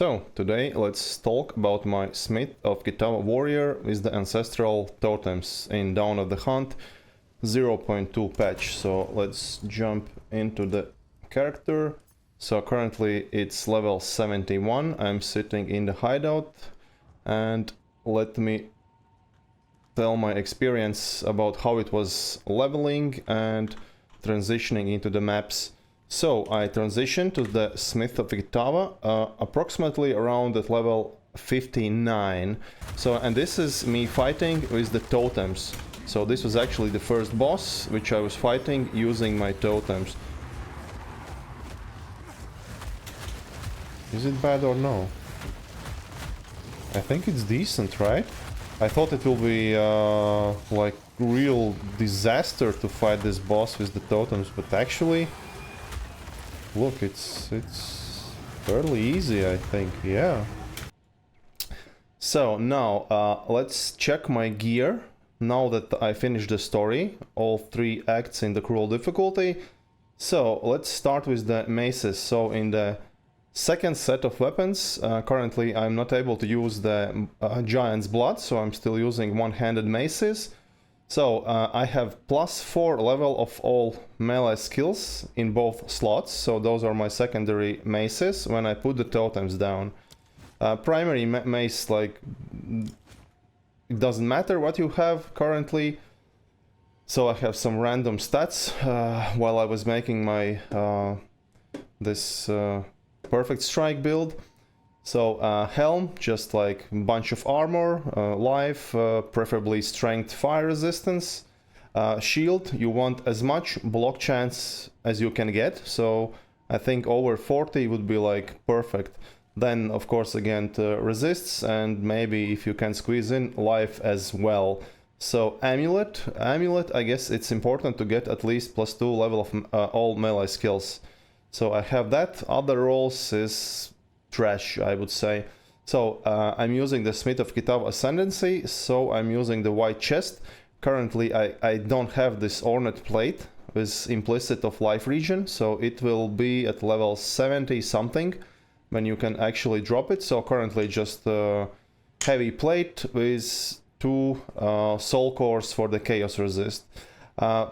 So, today let's talk about my Smith of Kitava warrior with the Ancestral Totems in Dawn of the Hunt 0.2 patch. So let's jump into the character. So currently it's level 71, I'm sitting in the hideout, and let me tell my experience about how it was leveling and transitioning into the maps. So I transitioned to the Smith of Kitava approximately around at level 59. So, and this is me fighting with the totems. So this was actually the first boss which I was fighting using my totems. Is it bad or no? I think it's decent, right? I thought it will be like real disaster to fight this boss with the totems, but actually, look, it's fairly easy, I think. Yeah. So now let's check my gear. Now that I finished the story, all 3 acts in the cruel difficulty. So let's start with the maces. So in the second set of weapons, currently I'm not able to use the Giant's Blood, so I'm still using one-handed maces. So I have +4 level of all melee skills in both slots, so those are my secondary maces when I put the totems down. Primary mace, like, it doesn't matter what you have currently. So I have some random stats while I was making my this perfect strike build. So helm, just like a bunch of armor, life, preferably strength, fire resistance. Shield, you want as much block chance as you can get, so I think over 40 would be like perfect. Then of course again resists, and maybe if you can squeeze in life as well. So amulet, I guess it's important to get at least +2 level of all melee skills. So I have that. Other rolls is trash, I would say. So I'm using the Smith of Kitava Ascendancy, so I'm using the white chest. Currently I don't have this ornate plate with implicit of life regen, so it will be at level 70 something when you can actually drop it. So currently just heavy plate with 2 soul cores for the chaos resist.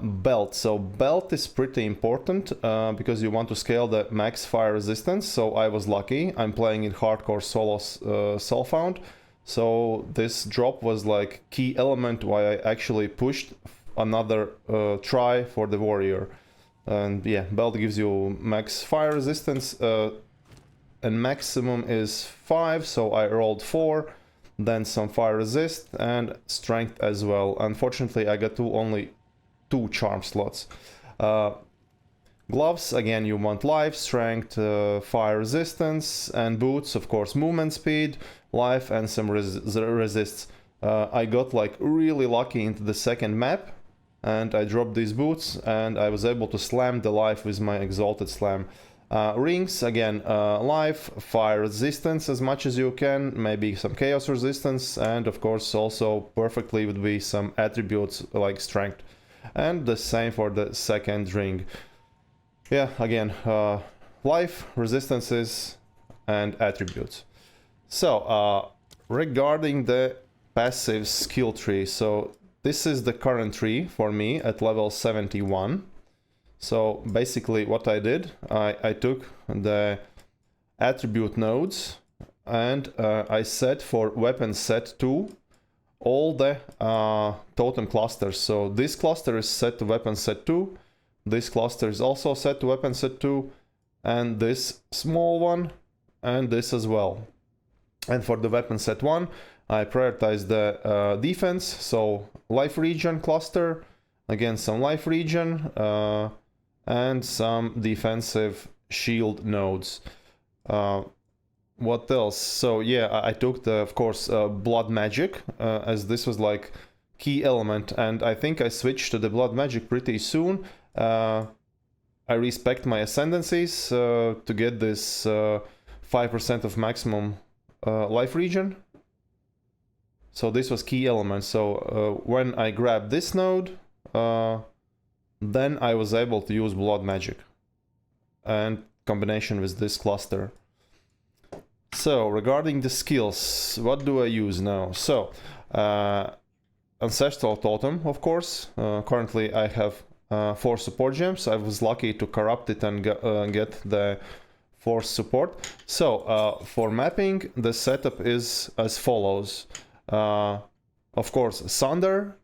Belt. So belt is pretty important because you want to scale the max fire resistance. So I was lucky. I'm playing in hardcore solo self-found. So this drop was like key element why I actually pushed another try for the warrior. And yeah, belt gives you max fire resistance and maximum is 5. So I rolled 4. Then some fire resist and strength as well. Unfortunately, I got only 2 charm slots. Gloves, again, you want life, strength, fire resistance, and boots, of course, movement speed, life, and some resists. I got like really lucky into the second map, and I dropped these boots, and I was able to slam the life with my exalted slam. Rings, again, life, fire resistance as much as you can, maybe some chaos resistance, and of course also perfectly would be some attributes like strength. And the same for the second ring. Yeah, again, life, resistances, and attributes. So, regarding the passive skill tree, so this is the current tree for me at level 71. So basically what I did, I took the attribute nodes and I set for weapon set 2 all the totem clusters. So this cluster is set to weapon set 2, this cluster is also set to weapon set 2, and this small one, and this as well. And for the weapon set 1, I prioritized the defense, so life regen cluster, again some life regen, and some defensive shield nodes. What else? So yeah, I took the, of course, blood magic, as this was like key element, and I think I switched to the blood magic pretty soon. I respect my ascendancies to get this 5% of maximum life regen. So this was key element. So when I grabbed this node, then I was able to use blood magic and combination with this cluster. So regarding the skills, what do I use now? So Ancestral Totem, of course. Currently I have 4 support gems. I was lucky to corrupt it and get the 4th support. So for mapping, the setup is as follows. Of course, Thunder,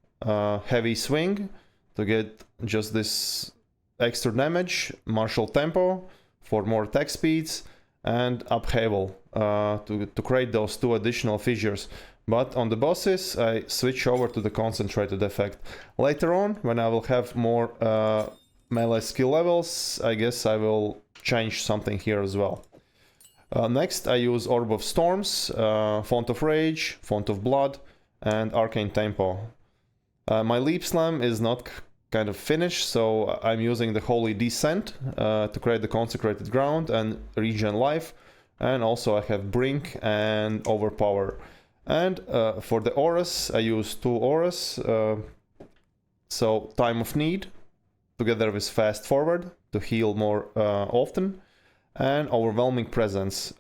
heavy swing to get just this extra damage, martial tempo for more attack speeds, and upheaval to create those 2 additional fissures. But on the bosses, I switch over to the concentrated effect. Later on, when I will have more melee skill levels, I guess I will change something here as well. Next, I use Orb of Storms, Font of Rage, Font of Blood, and Arcane Tempo. My Leap Slam is not kind of finished, so I'm using the Holy Descent to create the Consecrated Ground and regen life. And also I have Brink and Overpower. And for the auras, I use 2 auras. So Time of Need, together with Fast Forward to heal more often. And Overwhelming Presence,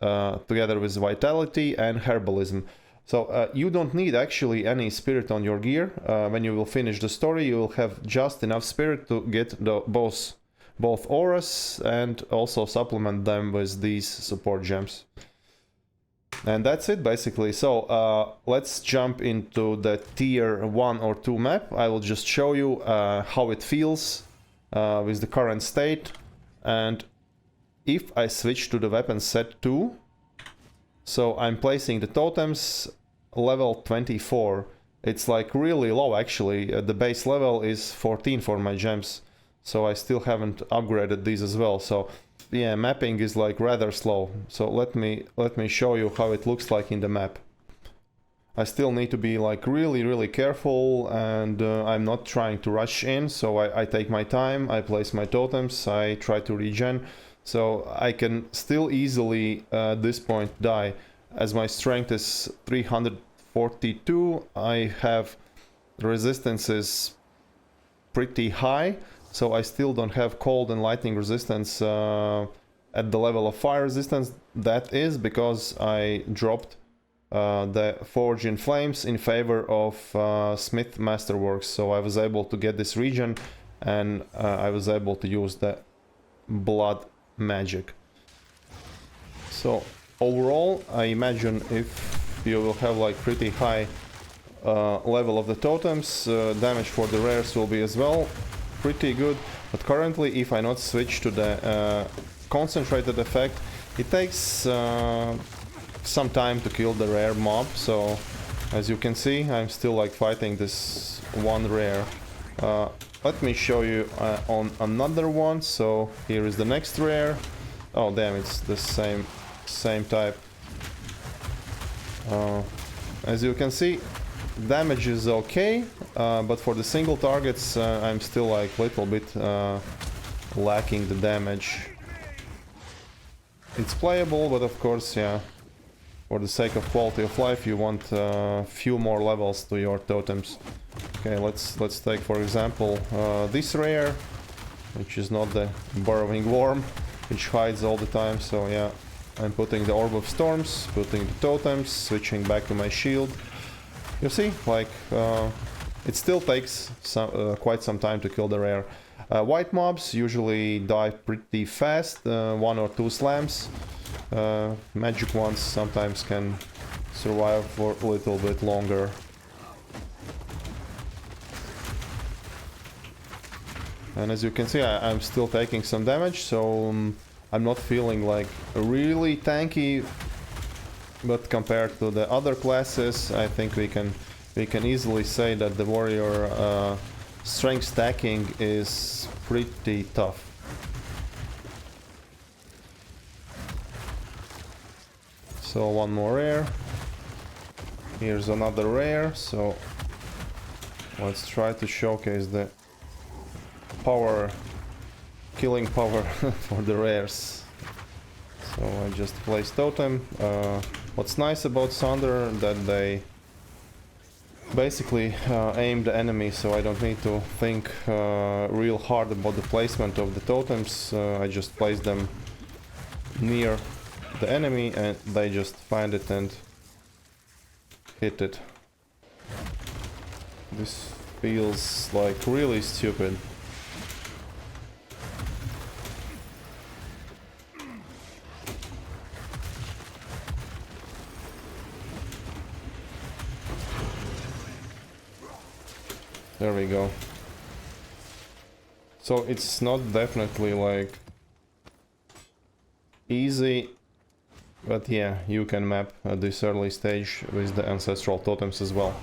together with Vitality and Herbalism. So you don't need actually any spirit on your gear. When you will finish the story, you will have just enough spirit to get both auras and also supplement them with these support gems. And that's it basically. So let's jump into the tier 1 or 2 map. I will just show you how it feels with the current state. And if I switch to the weapon set 2, so I'm placing the totems level 24. It's like really low actually. The base level is 14 for my gems. So I still haven't upgraded these as well. So yeah, mapping is like rather slow. So let me show you how it looks like in the map. I still need to be like really careful, and I'm not trying to rush in. So I take my time, I place my totems, I try to regen. So I can still easily at this point die. As my strength is 342, I have resistances pretty high. So I still don't have cold and lightning resistance at the level of fire resistance. That is because I dropped the Forge in Flames in favor of Smith Masterworks. So I was able to get this regen, and I was able to use the blood magic. So overall, I imagine if you will have like pretty high level of the totems, damage for the rares will be as well pretty good. But currently, if I not switch to the concentrated effect, it takes some time to kill the rare mob. So as you can see, I'm still like fighting this one rare. Let me show you on another one. So here is the next rare. Oh damn, it's the same type. As you can see, damage is okay, but for the single targets I'm still like little bit lacking the damage. It's playable, but of course, yeah, for the sake of quality of life, you want a few more levels to your totems. Okay, let's take for example this rare, which is not the burrowing worm, which hides all the time. So yeah, I'm putting the Orb of Storms, putting the totems, switching back to my shield. You see, like it still takes quite some time to kill the rare. White mobs usually die pretty fast, 1 or 2 slams. Magic ones sometimes can survive for a little bit longer. And as you can see, I'm still taking some damage, so I'm not feeling like really tanky. But compared to the other classes, I think we can easily say that the warrior strength stacking is pretty tough. So one more rare. Here's another rare. So let's try to showcase the power, killing power for the rares. So I just placed totem. What's nice about Thunder that they basically aim the enemy, so I don't need to think real hard about the placement of the totems. I just place them near the enemy and they just find it and hit it. This feels like really stupid. There we go. So it's not definitely like easy, but yeah, you can map at this early stage with the Ancestral Totems as well.